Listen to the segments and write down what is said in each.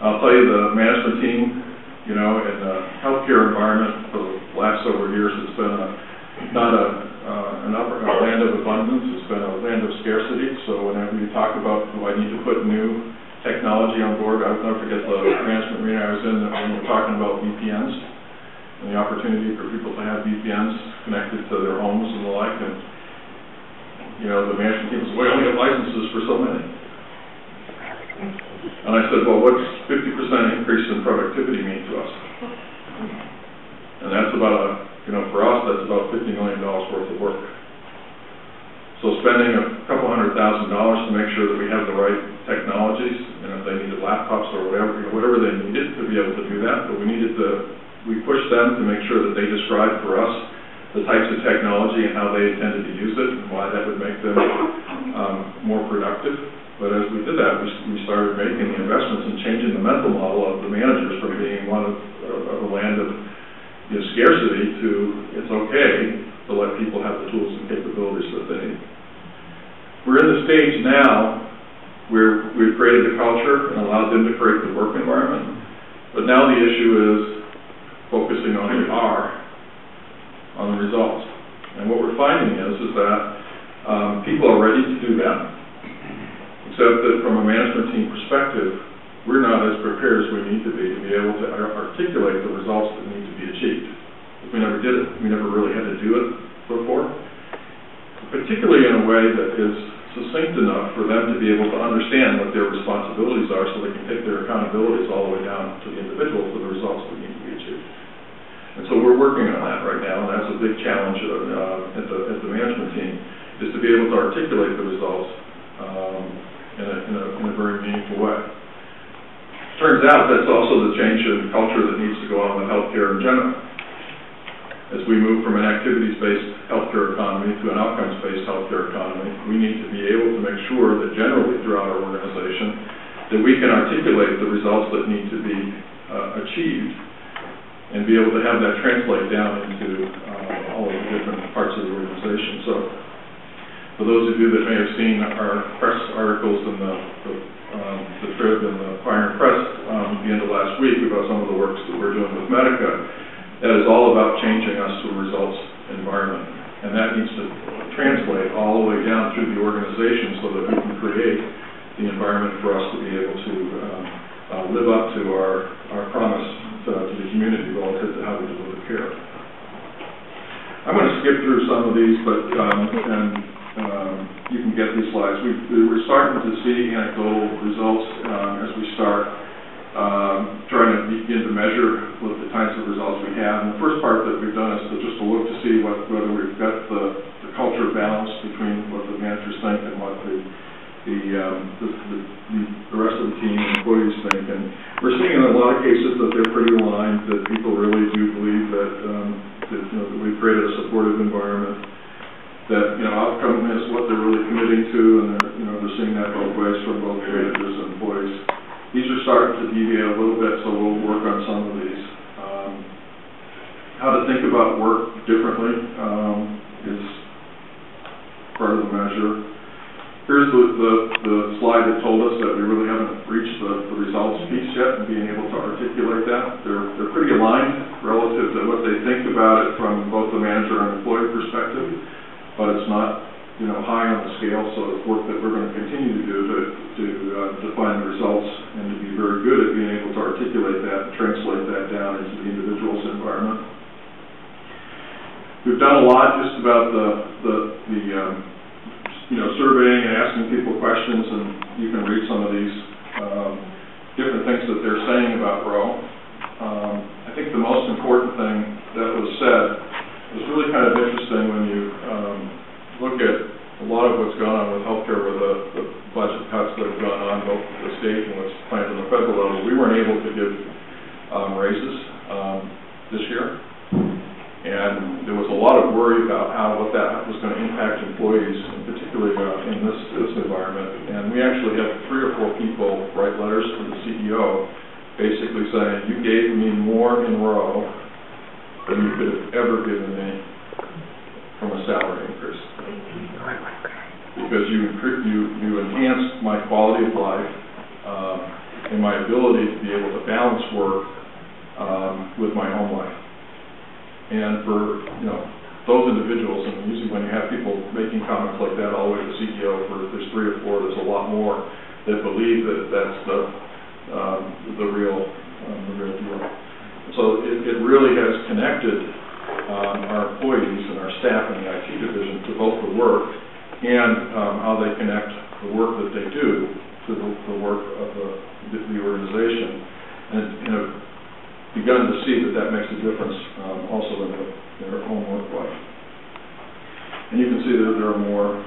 I'll tell you, the management team, you know, in the healthcare environment for the last several years, it's been not a land of abundance, it's been a land of scarcity. So whenever you talk about, do I need to put new technology on board, I'll never forget the management meeting I was in when we were talking about VPNs and the opportunity for people to have VPNs connected to their homes and the like. And, you know, the management team said, well, we only have licenses for so many. And I said, well, what's 50% increase in productivity mean to us? And that's about you know, for us, that's about $50 million worth of work. So spending a couple $100,000 to make sure that we have the right technologies, and if they needed laptops or whatever, you know, whatever they needed to be able to do that, but we pushed them to make sure that they described for us the types of technology and how they intended to use it and why that would make them more productive. But as we did that, we started making the investments and changing the mental model of the managers from being one of a land of scarcity to it's okay to let people have the tools and capabilities that they need. We're in the stage now where we've created the culture and allowed them to create the work environment, but now the issue is focusing on the R, on the results. And what we're finding is that people are ready to do that, except that from a management team perspective, we're not as prepared as we need to be able to articulate the results that need to be achieved. We never did it. We never really had to do it before, particularly in a way that is succinct enough for them to be able to understand what their responsibilities are so they can take their accountabilities all the way down to the individual for the results that need to be achieved. And so we're working on that right now, and that's a big challenge at the management team, is to be able to articulate the results in a very meaningful way. Turns out that's also the change in culture that needs to go on with healthcare in general. As we move from an activities-based healthcare economy to an outcomes-based healthcare economy, we need to be able to make sure that generally throughout our organization that we can articulate the results that need to be achieved and be able to have that translate down into all of the different parts of the organization. So for those of you that may have seen our press articles in the Trib and the Pioneer Press at the end of last week about some of the works that we're doing with Medica, that is all about changing us to a results environment. And that needs to translate all the way down through the organization so that we can create the environment for us to be able to live up to our promise to the community relative to how we deliver care. I'm going to skip through some of these, but you can get these slides. We're starting to see anecdotal results as we start trying to begin to measure what the kinds of results we have. And the first part that we've done is just to look to see whether we've got the culture balance between what the managers think and what the rest of the team and employees think. And we're seeing in a lot of cases that they're pretty aligned, that people really do believe that, that we've created a supportive environment, that outcome is what they're really committing to, and they're seeing that both ways from both managers and employees. These are starting to deviate a little bit, so we'll work on some of these. How to think about work differently is part of the measure. Here's the slide that told us that we really haven't reached the results piece yet and being able to articulate that. They're pretty aligned relative to what they think about it from both the manager and employee perspective, but it's not high on the scale, so it's work that we're going to continue to do to define the results and to be very good at being able to articulate that and translate that down into the individual's environment. We've done a lot just about the surveying and asking people questions, and you can read some of these different things that they're saying about ROWE. I think the most important thing that was said was really kind of interesting when you look at a lot of what's gone on with healthcare, with the budget cuts that have gone on both at the state and what's planned on the federal level. We weren't able to give raises this year, and there was a lot of worry about what that was going to impact employees, and particularly in this environment. And we actually had 3 or 4 people write letters to the CEO basically saying, you gave me more in ROWE than you could have ever given me from a salary increase. Because you enhanced my quality of life, in my ability to be able to balance work with my home life. And for, those individuals, and usually when you have people making comments like that all the way to the CEO, there's 3 or 4, there's a lot more that believe that that's the real deal. So it really has connected our employees and our staff in the IT division to both the work and how they connect the work that they do to the work of the organization. And begun to see that makes a difference also in their home work life. And you can see that there are more.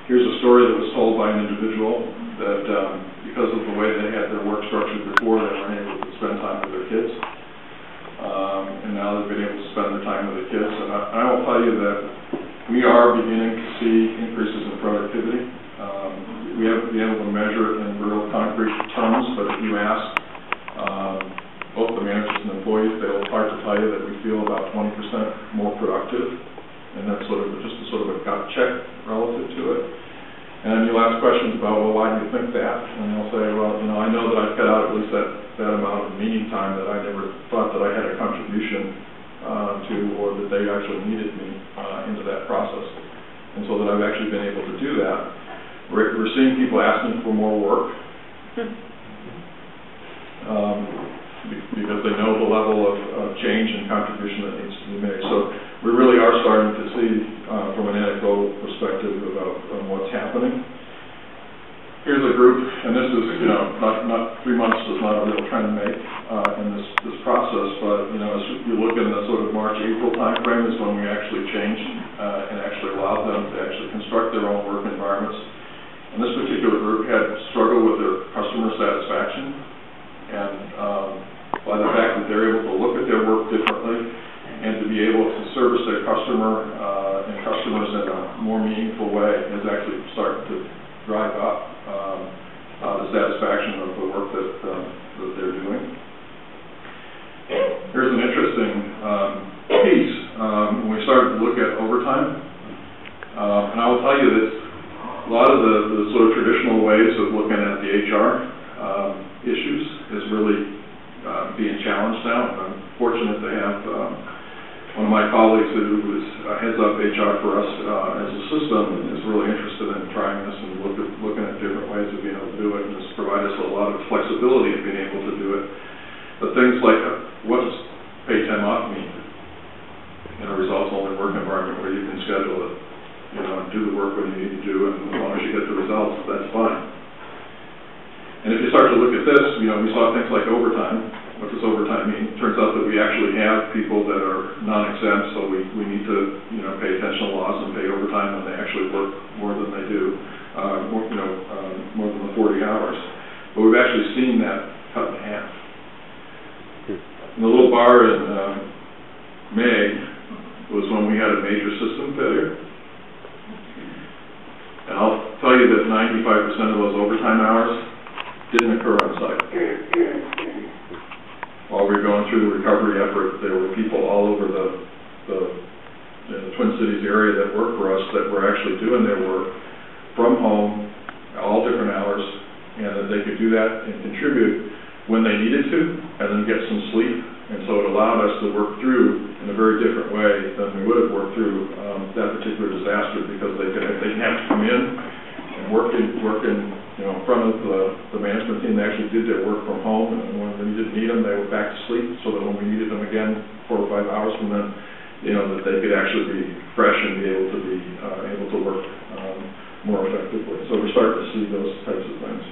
Here's a story that was told by an individual that because of the way they had their work structured before, they weren't able to spend time with their kids. And now they've been able to spend their time with the kids. And I will tell you that we are beginning to see increases in productivity. We haven't been able to measure it in real concrete terms, but if you ask both the managers and employees, they'll hard to tell you that we feel about 20% more productive, and that's just a sort of a gut check relative to it. And you'll ask questions about, well, why do you think that? And they'll say, well, I know that I've cut out at least that amount of meeting time that I never thought that I had a contribution to, or that they actually needed me into that process. And so that I've actually been able to do that. We're seeing people asking for more work. Because they know the level of change and contribution that needs to be made. So we really are starting to see, from an anecdotal perspective, about what's happening. Here's a group, and this is, not 3 months is not a real trend to make in this process, but, as you look in the sort of March-April time frame is when we actually changed and actually allowed them to actually construct their own work environments. And this particular group had struggled with their customer satisfaction, and by the fact that they're able to look at their work differently and to be able to service their customer and customers in a more meaningful way is actually starting to drive up the satisfaction of the work that they're doing. Here's an interesting piece. When we started to look at overtime, and I will tell you that a lot of the sort of traditional ways of looking at the HR issues is really being challenged now. I'm fortunate to have one of my colleagues who heads up HR for us as a system and is really interested in trying this and looking at different ways of being able to do it, and just provide us a lot of flexibility in being able to do it. But things like, what does paid time off mean in a results-only work environment where you can schedule it, and do the work when you need to do it, and as long as you get the results, that's fine. And if you start to look at this, we saw things like overtime. What does overtime mean? It turns out that we actually have people that are non-exempt, so we need to, pay attention to laws and pay overtime when they actually work more than they do, more than the 40 hours. But we've actually seen that cut in half. And the little bar in May was when we had a major system failure. And I'll tell you that 95% of those overtime hours didn't occur on site. While we were going through the recovery effort, there were people all over the Twin Cities area that work for us that were actually doing their work from home, all different hours, and that they could do that and contribute when they needed to, and then get some sleep. And so it allowed us to work through in a very different way than we would have worked through that particular disaster, because they didn't have to come in and work in in front of the management team. They actually did their work from home, and when we didn't need them, they were back to sleep, so that when we needed them again 4 or 5 hours from then, that they could actually be fresh and be able to work more effectively. So we're starting to see those types of things.